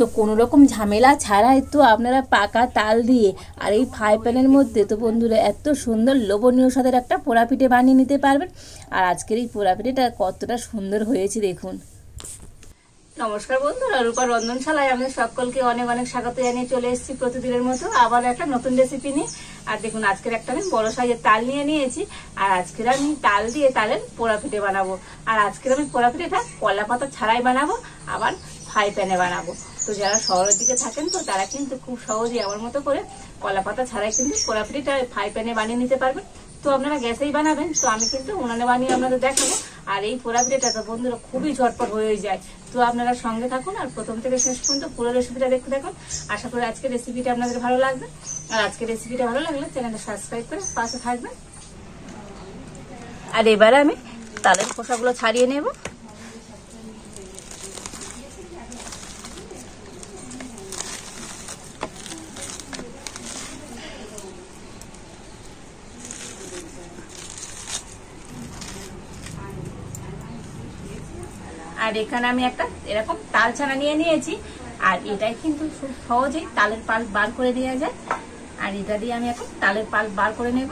তো কোনো রকম ঝামেলা ছাড়াই তো আপনারা পাকা তাল দিয়ে আর এই ফ্রাই প্যানের মধ্যে তো বন্ধুরা এত সুন্দর লোভনীয় স্বাদের একটা পোড়া পিঠে বানিয়ে নিতে পারবেন। আর আজকের এই পোড়া পিঠেটা কতটা সুন্দর হয়েছে দেখুন। নমস্কার বন্ধুরা, রূপার রন্ধনশালায় আমাদের সকলকে অনেক অনেক স্বাগত জানিয়ে চলে এসেছি প্রতিদিনের মতো আবার একটা নতুন রেসিপি নিয়ে। আর দেখুন আজকের একটা আমি বড় সাইজের তাল নিয়ে নিয়েছি। আর আজকের আমি তাল দিয়ে তালের পোড়া পিঠে বানাবো। আর আজকের আমি পোড়া পিঠেটা কলা পাতা ছাড়াই বানাবো, আবার ফ্রাই প্যানে বানাবো। তো যারা শহরের দিকে থাকেন তো তারা কিন্তু খুব সহজেই আমার মতো করে কলা পাতা ছাড়াই কিন্তু পোড়া পিঠেটা ফ্রাই প্যানে বানিয়ে নিতে পারবেন। তো আপনারা গ্যাসেই বানাবেন, তো আমি কিন্তু উনানে বানিয়ে আপনাদের দেখাবো। আর এই পোড়া পিঠেটা তো বন্ধুরা খুবই ঝটপট হয়ে যায়। তো আপনারা সঙ্গে থাকুন আর প্রথম থেকে শেষ পর্যন্ত পুরো রেসিপিটা দেখতে থাকুন। আশা করি আজকের রেসিপিটা আপনাদের ভালো লাগবে। আর আজকের রেসিপিটা ভালো লাগলে চ্যানেলটা সাবস্ক্রাইব করে পাশে থাকবেন। আর এবারে আমি তালের খোসাগুলো ছাড়িয়ে নেব। আর এখানে আমি একটা এরকম তাল ছানা নিয়ে নিয়েছি। আর এটাই কিন্তু খুব সহজেই তালের পাল্প বার করে দেওয়া যায়। আর এটা দিয়ে আমি এখন তালের পাল্প বার করে নেব।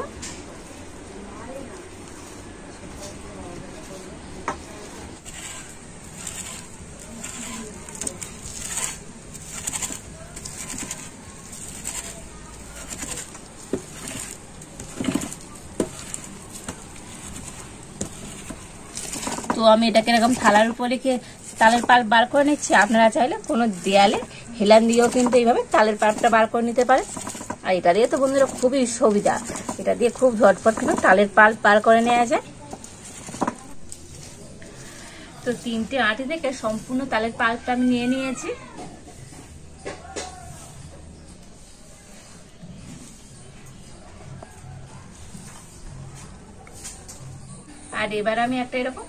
তো আমি এটাকে এরকম থালার উপর রেখে তালের পাল্প বার করে নিচ্ছি। আপনারা চাইলে কোনো দেয়ালে হেলান দিয়েও কিন্তু এইভাবে তালের পাল্পটা বার করে নিতে পারেন। আর এটা দিয়ে তো বন্ধুরা খুবই সুবিধা, এটা দিয়ে খুব ঝটপট কিন্তু তালের পাল্প বার করে নেওয়া যায়। তো 3টে আটি থেকে সম্পূর্ণ তালের পাল্পটা আমি নিয়ে নিয়েছি। আর এবার আমি একটা এরকম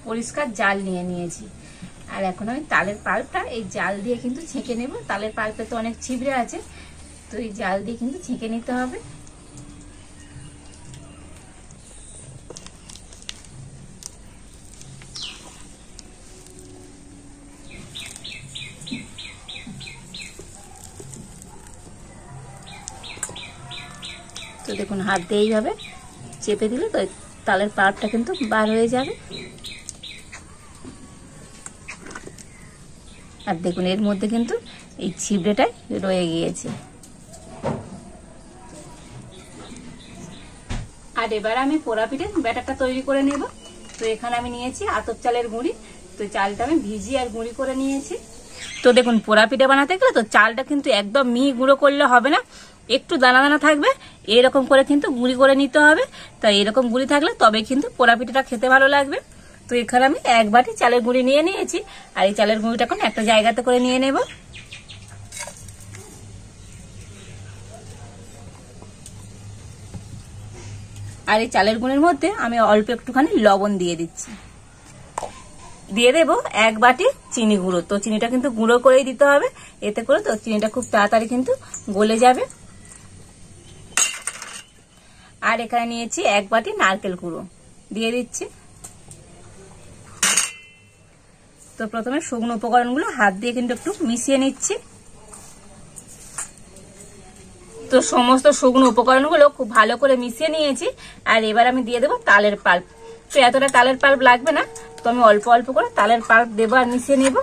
পরিষ্কার জাল নিয়ে নিয়েছি। আর এখন আমি তালের পাল্পটা এই জাল দিয়ে কিন্তু ছেঁকে নেব। তালের পাল্পে তো অনেক ছিবড়ে আছে, তো এই জাল দিয়ে কিন্তু ছেঁকে নিতে হবে। তো দেখুন হাত দিয়ে এইভাবে চেপে দিলে তো তালের পাল্পটা কিন্তু বার হয়ে যাবে। আর দেখুন এর মধ্যে কিন্তু এই ছিবড়েটাই রয়ে গিয়েছে। আর এবার আমি পোড়া পিঠের ব্যাটারটা তৈরি করে নেব। তো এখানে আমি নিয়েছি আতপ চালের গুঁড়ি। তো চালটা আমি ভিজিয়ে আর গুঁড়ি করে নিয়েছি। তো দেখুন পোড়া পিঠে বানাতে গেলে তো চালটা কিন্তু একদম মিহি গুঁড়ো করলে হবে না, একটু দানা দানা থাকবে, এরকম করে কিন্তু গুঁড়ি করে নিতে হবে। তাই এরকম গুঁড়ি থাকলে তবে কিন্তু পোড়া পিঠেটা খেতে ভালো লাগবে। তো এখানে আমি 1 বাটি চালের গুঁড়ি নিয়ে নিয়েছি। আর এই চালের গুঁড়িটা এখন একটা জায়গাতে করে নিয়ে নেব। আর এই চালের গুঁড়ির মধ্যে আমি অল্প একটুখানি লবণ দিয়ে দিচ্ছি। দিয়ে দেব 1 বাটি চিনি গুঁড়ো। তো চিনিটা কিন্তু গুঁড়ো করেই দিতে হবে, এতে করে তো চিনিটা খুব তাড়াতাড়ি কিন্তু গলে যাবে। আর এখানে নিয়েছি 1 বাটি নারকেল গুঁড়ো দিয়ে দিচ্ছি। তো প্রথমে শুকনো উপকরণগুলো হাত দিয়ে কিন্তু একটু মিশিয়ে নিচ্ছি। তো সমস্ত শুকনো উপকরণগুলো খুব ভালো করে মিশিয়ে নিয়েছি। আর এবার আমি দিয়ে দেবো তালের পাল্প। তো এতটা তালের পাল্প লাগবে না, তো আমি অল্প অল্প করে তালের পাল্প দেবো আর মিশিয়ে নেব।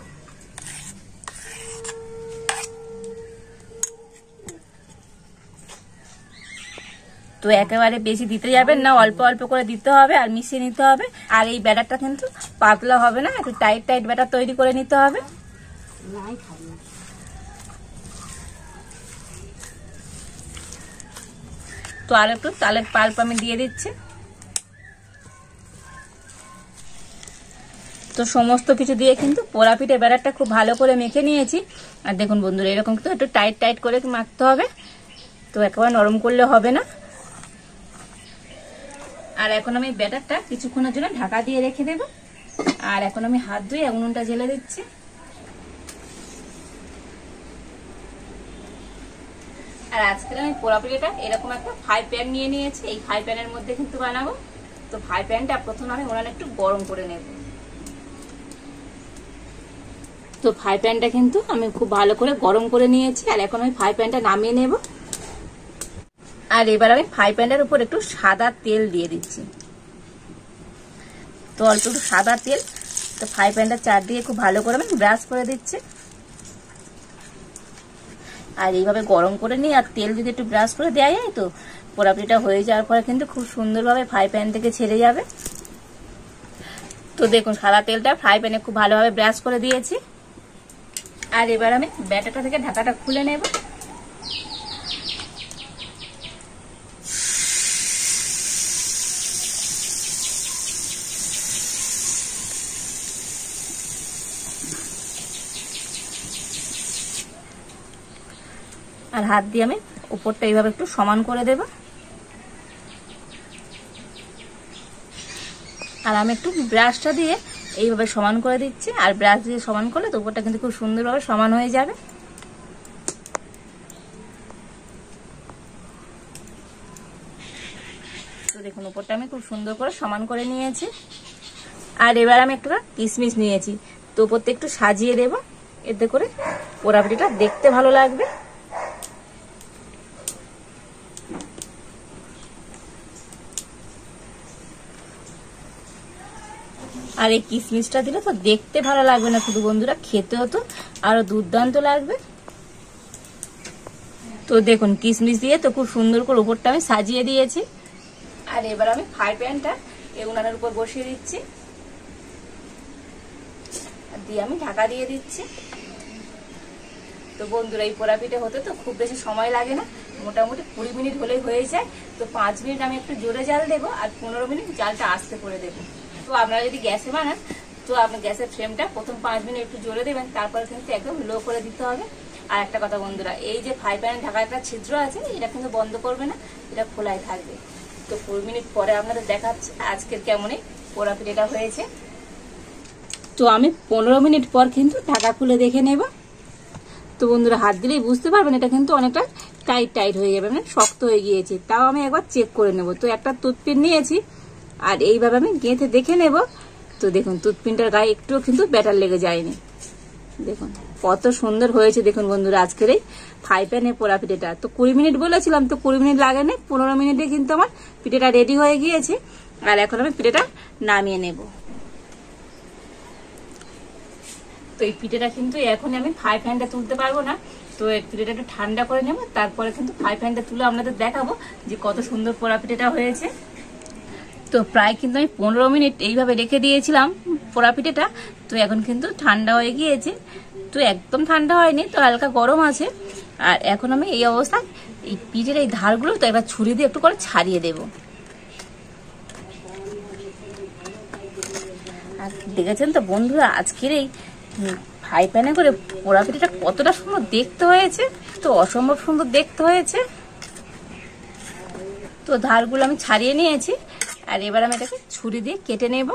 তো একেবারে বেশি দিতে যাবেন না, অল্প অল্প করে দিতে হবে আর মিশিয়ে নিতে হবে। আর এই ব্যাটারটা কিন্তু পাতলা হবে না, একটু টাইট টাইট ব্যাটার তৈরি করে নিতে হবে। তো আর একটু তালের পাল্প আমি দিয়ে দিচ্ছি। তো সমস্ত কিছু দিয়ে কিন্তু পোড়া পিঠে ব্যাটারটা খুব ভালো করে মেখে নিয়েছি। আর দেখুন বন্ধুরা এরকম কিন্তু একটু টাইট টাইট করে মাখতে হবে, তো একেবারে নরম করলে হবে না। আর এখন আমি ব্যাটারটা কিছুক্ষণের জন্য ঢাকা দিয়ে রেখে দেব। আর এখন আমি হাত ধুয়ে উনুনটা জ্বেলে দিচ্ছি। আর আজকে আমি পোড়া পিঠেটা এরকম একটা ফ্রাই প্যান নিয়ে নিয়েছি। এই ফ্রাই প্যানের মধ্যে কিন্তু বানাবো। তো ফ্রাই প্যানটা প্রথমে আমি উনানে একটু গরম করে নেব। তো ফ্রাই প্যানটা কিন্তু আমি খুব ভালো করে গরম করে নিয়েছি, আর এখন আমি ফ্রাই প্যানটা নামিয়ে নেব। আর এবার আমি ফ্রাই প্যানটার উপর একটু সাদা তেল দিয়ে দিচ্ছি। তো অল্প একটু সাদা তেল, তো ফ্রাই প্যানটা চারদিকে খুব ভালো করে আমি ব্রাশ করে দিচ্ছি। আর এইভাবে গরম করে নিই, আর তেল যদি একটু ব্রাশ করে দেওয়া যায় তো পোড়াপিটা হয়ে যাওয়ার পরে কিন্তু খুব সুন্দরভাবে ফ্রাই প্যান থেকে ছেড়ে যাবে। তো দেখুন সাদা তেলটা ফ্রাই প্যানে খুব ভালোভাবে ব্রাশ করে দিয়েছি। আর এবার আমি ব্যাটারটা থেকে ঢাকাটা খুলে নেব। আর হাত দিয়ে আমি উপরটা এইভাবে একটু সমান করে দেব। আর আমি একটু ব্রাশটা দিয়ে এইভাবে সমান করে দিচ্ছি। আর ব্রাশ দিয়ে সমান করলে তো উপরটা কিন্তু খুব সুন্দরভাবে সমান হয়ে যাবে। তো দেখুন উপরটা আমি খুব সুন্দর করে সমান করে নিয়েছি। আর এবার আমি একটা কিশমিশ নিয়েছি, তো উপরটা একটু সাজিয়ে দেব, এতে করে পোড়াপিঠাটা দেখতে ভালো লাগবে। আর এই কিশমিশটা দিলে তো দেখতে ভালো লাগবে না শুধু বন্ধুরা, খেতেও তো আরো দুর্দান্ত লাগবে। তো দেখুন কিশমিশ দিয়ে তো খুব সুন্দর করে উপরটা আমি সাজিয়ে দিয়েছি। আর এবার আমি ফ্রাই প্যানটা এই উনানের উপর বসিয়ে দিচ্ছি, আর দিয়ে আমি ঢাকা দিয়ে দিচ্ছি। তো বন্ধুরা এই পোড়াপিঠা হতে তো খুব বেশি সময় লাগে না, মোটামুটি 20 মিনিট হলেই হয়ে যায়। তো 5 মিনিট আমি একটু জোরে জাল দেবো, আর 15 মিনিট জালটা আস্তে করে দেবো। তো আপনারা যদি গ্যাসে বানান তো আপনার গ্যাসের ফ্লেমটা প্রথম 5 মিনিট একটু জোরে দেবেন, তারপরে কিন্তু একদম লো করে দিতে হবে। আর একটা কথা বন্ধুরা, এই যে ফ্রাই প্যানের ঢাকা একটা ছিদ্র আছে, এটা কিন্তু বন্ধ করবে না, এটা খোলাই থাকবে। তো 20 মিনিট পরে আপনাদের দেখাচ্ছি আজকের কেমনই পোড়াপিঠাটা হয়েছে। তো আমি 15 মিনিট পর কিন্তু ঢাকা খুলে দেখে নেব। তো বন্ধুরা হাত দিলেই বুঝতে পারবেন এটা কিন্তু অনেকটা টাইট টাইট হয়ে যাবে, মানে শক্ত হয়ে গিয়েছে। তাও আমি একবার চেক করে নেব। তো একটা টুথপিন নিয়েছি, আর এইভাবে আমি গেঁথে দেখে নেব। তো দেখুন টুথপিনটার গায়ে একটুও কিন্তু ব্যাটার লেগে যায়নি। দেখুন কত সুন্দর হয়েছে। দেখুন বন্ধুরা আজকের এই ফ্রাই প্যানে পোড়া পিঠেটা তো 20 মিনিট বলেছিলাম, তো 20 মিনিট লাগেনি, 15 মিনিটে কিন্তু আমার পিঠেটা রেডি হয়ে গিয়েছে। আর এখন আমি পিঠেটা নামিয়ে নেব। তো এই পিঠেটা কিন্তু এখন আমি ফ্রাই প্যানটা তুলতে পারবো না, তো এই পিঠেটা একটু ঠান্ডা করে নেব, তারপরে কিন্তু ফ্রাই প্যানটা তুলে আপনাদের দেখাবো যে কত সুন্দর পোড়া পিঠেটা হয়েছে। তো প্রায় কিন্তু আমি 15 মিনিট এইভাবে রেখে দিয়েছিলাম পোড়া পিঠেটা। তো এখন কিন্তু ঠান্ডা হয়ে গিয়েছে, তো একদম ঠান্ডা হয়নি, তো হালকা গরম আছে। আর এখন আমি এই অবস্থায় এই পিঠের এই ধারগুলো তো একটা ছুরি দিয়ে একটু করে ছাড়িয়ে দেব। আর দেখেছেন তো বন্ধুরা আজকের এই ফ্রাই প্যানে করে পোড়া পিঠেটা কতটা সুন্দর দেখতে হয়েছে, তো অসম্ভব সুন্দর দেখতে হয়েছে। তো ধারগুলো আমি ছাড়িয়ে নিয়েছি, আর এবার আমি এটাকে ছুরি দিয়ে কেটে নেব।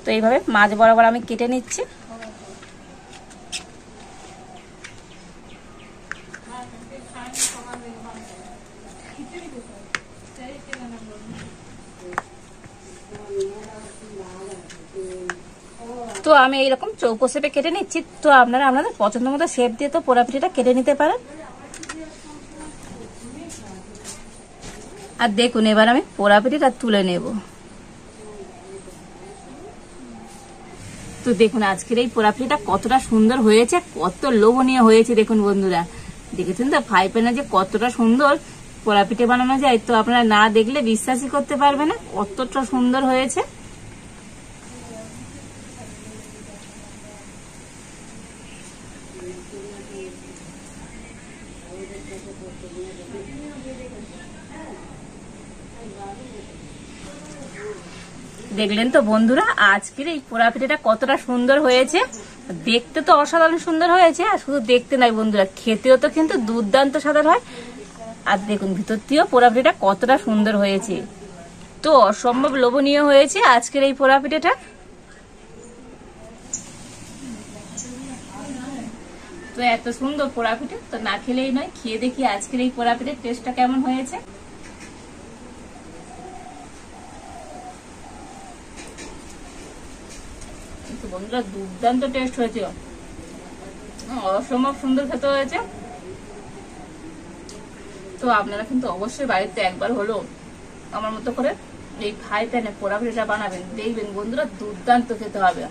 তো এইভাবে মাঝ বরাবর আমি কেটে নিচ্ছি। তো আমি এইরকম চৌকো শেপে কেটে নিচ্ছি। তো আপনারা আপনাদের পছন্দ মতো শেপ দিয়ে তো পোড়া পিঠেটা কেটে নিতে পারেন। আর দেখুন এবার আমি পোড়া পিঠেটা তুলে নেব। তো দেখুন আজকের এই পোড়া পিঠেটা কতটা সুন্দর হয়েছে, কত লোভনীয় হয়েছে। দেখুন বন্ধুরা দেখেছেন তো ফ্রাই প্যানে যে কতটা সুন্দর পোড়া পিঠে বানানো যায়, তো আপনারা না দেখলে বিশ্বাসই করতে পারবে না কতটা সুন্দর হয়েছে। দেখলেন তো বন্ধুরা আজকের এই পোড়া পিঠেটা কতটা সুন্দর হয়েছে, দেখতে তো অসাধারণ সুন্দর হয়েছে। আর শুধু দেখতে নাই বন্ধুরা, খেতেও তো কিন্তু দুর্দান্ত স্বাদের হয়। আর দেখুন ভিতর দিয়েও পোড়া পিঠেটা কতটা সুন্দর হয়েছে, তো অসম্ভব লোভনীয় হয়েছে আজকের এই পোড়া পিঠেটা। তো এত সুন্দর পোড়া পিঠে তো না খেলেই নয়, খেয়ে দেখি আজকের এই পোড়া পিঠের টেস্টটা কেমন হয়েছে। বন্ধুরা দুর্দান্ত টেস্ট হয়েছে, অসম্ভব সুন্দর খেতে হয়েছে। তো আপনারা কিন্তু অবশ্যই বাড়িতে একবার হলো আমার মতো করে এই ফ্রাই প্যানে পোড়া পিঠেটা বানাবেন, দেখবেন বন্ধুরা দুর্দান্ত খেতে হবে।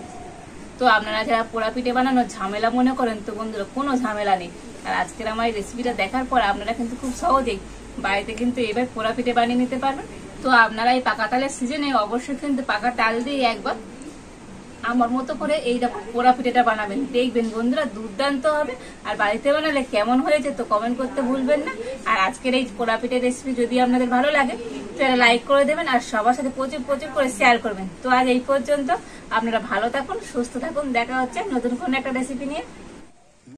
তো আপনারা যারা পোড়া পিঠে বানানোর ঝামেলা মনে করেন, তো বন্ধুরা কোনো ঝামেলা নেই। আর আজকের আমার এই রেসিপিটা দেখার পর আপনারা কিন্তু খুব সহজেই বাড়িতে কিন্তু এবার পোড়া পিঠে বানিয়ে নিতে পারবেন। তো আপনারা এই পাকা তালের সিজনে অবশ্যই কিন্তু পাকা তাল দিয়ে একবার আমার মতো করে এইরকম পোড়া পিঠেটা বানাবেন, দেখবেন বন্ধুরা দুর্দান্ত হবে। আর বাড়িতে বানালে কেমন হয়েছে তো কমেন্ট করতে ভুলবেন না। আর আজকের এই পোড়া পিঠের রেসিপি যদি আপনাদের ভালো লাগে তাহলে লাইক করে দেবেন আর সবার সাথে প্রচুর প্রচুর করে শেয়ার করবেন। তো আজ এই পর্যন্ত, আপনারা ভালো থাকুন, সুস্থ থাকুন, দেখা হচ্ছে নতুন কোনো একটা রেসিপি নিয়ে।